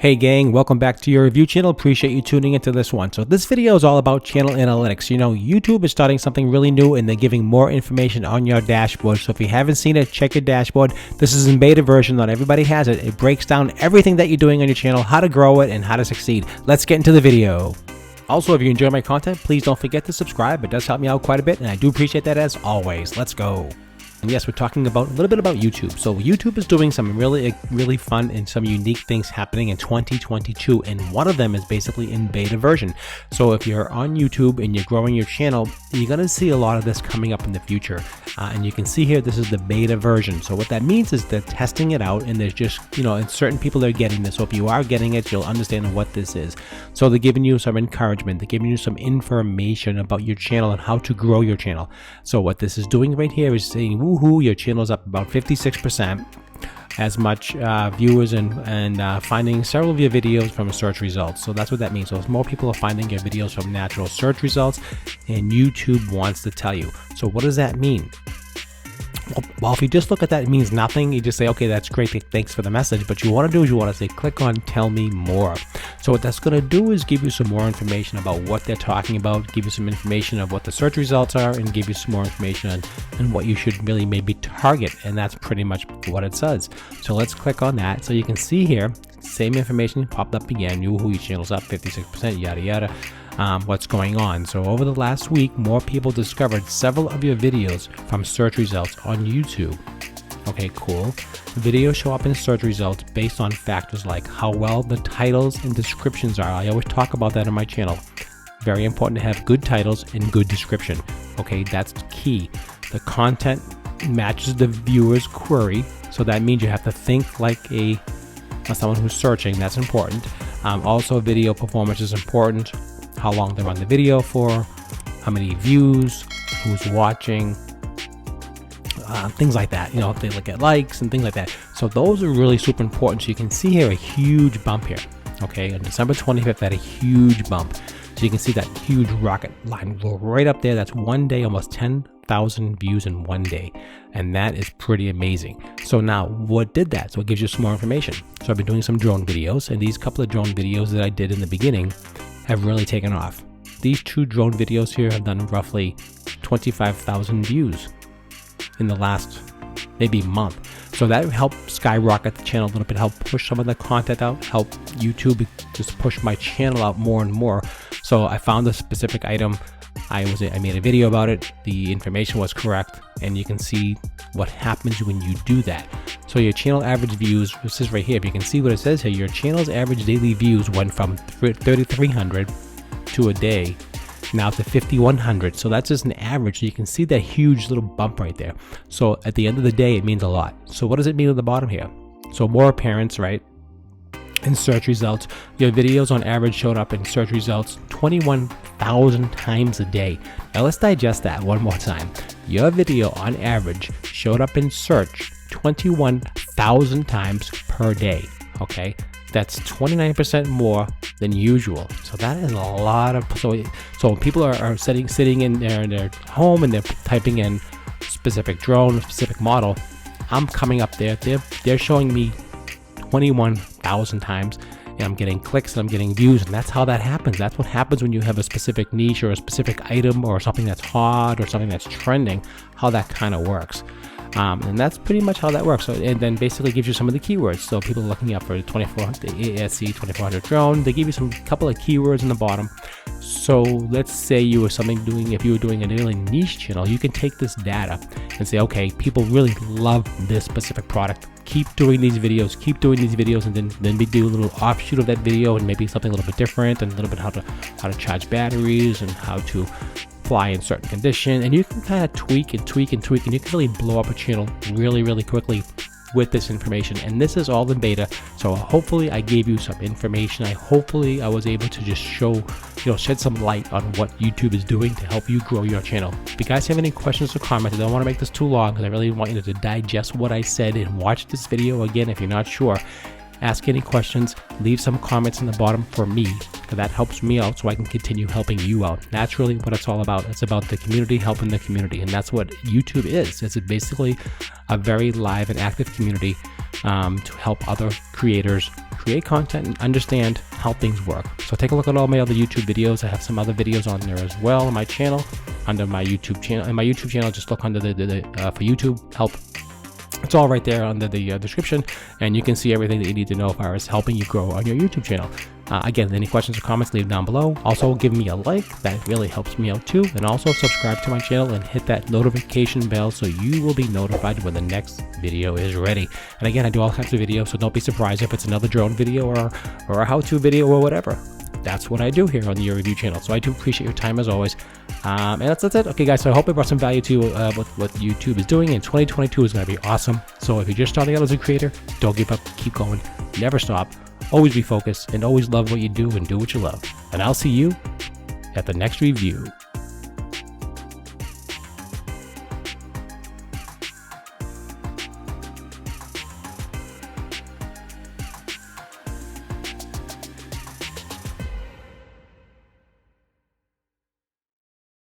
Hey gang, welcome back to your review channel. Appreciate you tuning into this one. So this video is all about channel analytics. You know, YouTube is starting something really new and they're giving more information on your dashboard. So if you haven't seen it, check your dashboard. This is in beta version, not everybody has it. It breaks down everything that you're doing on your channel, how to grow it and how to succeed. Let's get into the video. Also, if you enjoy my content, please don't forget to subscribe. It does help me out quite a bit and I do appreciate that as always. Let's go. And yes, we're talking about a little bit about YouTube. So YouTube is doing some really fun and some unique things happening in 2022. And one of them is basically in beta version. So if you're on YouTube and you're growing your channel, you're going to see a lot of this coming up in the future. And you can see here, this is the beta version. So what that means is they're testing it out and there's just, and certain people are getting this. So if you are getting it, you'll understand what this is. So they're giving you some encouragement. They're giving you some information about your channel and how to grow your channel. So what this is doing right here is saying, woohoo, your channel's up about 56%, as much viewers and finding several of your videos from search results. So that's what that means. So more people are finding your videos from natural search results and YouTube wants to tell you. So what does that mean? Well, if you just look at that, it means nothing. You just say, okay, that's great, thanks for the message. But you want to do is you want to say, click on tell me more. So what that's going to do is give you some more information about what they're talking about, give you some information of what the search results are, and give you some more information on what you should really maybe target. And that's pretty much what it says. So let's click on that. So you can see here, same information popped up again. Your channel's up 56%, yada, yada. What's going on. So over the last week, more people discovered several of your videos from search results on YouTube. Okay, cool. Videos show up in search results based on factors like how well the titles and descriptions are. I always talk about that on my channel. Very important to have good titles and good description. Okay, that's key. The content matches the viewer's query. So that means you have to think like someone who's searching. That's important. Also, video performance is important. How long they run the video for, how many views, who's watching, things like that. If they look at likes and things like that. So those are really super important. So you can see here a huge bump here. Okay, on December 25th, had a huge bump. So you can see that huge rocket line go right up there. That's one day, almost 10,000 views in one day. And that is pretty amazing. So now what did that? So it gives you some more information. So I've been doing some drone videos, and these couple of drone videos that I did in the beginning have really taken off. These two drone videos here have done roughly 25,000 views in the last maybe month. So that helped skyrocket the channel a little bit, help push some of the content out, help YouTube just push my channel out more and more. So I found a specific item. I made a video about it. The information was correct, and you can see what happens when you do that. So your channel average views, this is right here. If you can see what it says here, your channel's average daily views went from 3,300 to a day now to 5,100. So that's just an average. So you can see that huge little bump right there. So at the end of the day, it means a lot. So what does it mean at the bottom here? So more appearance, right? In search results, your videos on average showed up in search results 21,000 times a day. Now let's digest that one more time. Your video on average showed up in search 21,000 times per day. Okay, that's 29% more than usual. So that is a lot of. So people are sitting in their home and they're typing in specific drone, specific model. I'm coming up there. They're showing me 21,000 times, and I'm getting clicks and I'm getting views, and that's how that happens. That's what happens when you have a specific niche or a specific item or something that's hot or something that's trending, how that kind of works. And that's pretty much how that works. So, and then basically gives you some of the keywords. So people are looking up for the 2400 drone. They give you some couple of keywords in the bottom. So let's say if you were doing a really niche channel, you can take this data and say, okay, people really love this specific product. Keep doing these videos, and then we do a little offshoot of that video and maybe something a little bit different, and a little bit how to charge batteries and how to fly in certain conditions, and you can kind of tweak and you can really blow up a channel really quickly with this information. And this is all in beta, so hopefully I gave you some information. Hopefully I was able to just shed some light on what YouTube is doing to help you grow your channel. If you guys have any questions or comments, I don't want to make this too long because I really want you to digest what I said and watch this video again if you're not sure. Ask any questions, leave some comments in the bottom for me, because that helps me out so I can continue helping you out. Naturally, what it's all about, it's about the community helping the community, and that's what YouTube is. It's basically a very live and active community to help other creators create content and understand how things work. So take a look at all my other YouTube videos. I have some other videos on there as well on my channel, under my YouTube channel. And my YouTube channel, just look under the for YouTube help. It's all right there under the description, and you can see everything that you need to know as far as helping you grow on your YouTube channel. Again, any questions or comments, leave them down below. Also, give me a like. That really helps me out too. And also subscribe to my channel and hit that notification bell so you will be notified when the next video is ready. And again, I do all kinds of videos, so don't be surprised if it's another drone video or a how-to video or whatever. That's what I do here on the Your Review channel. So I do appreciate your time as always. And that's it. Okay, guys, so I hope I brought some value to what YouTube is doing. And 2022 is going to be awesome. So if you're just starting out as a creator, don't give up. Keep going. Never stop. Always be focused and always love what you do and do what you love. And I'll see you at the next review.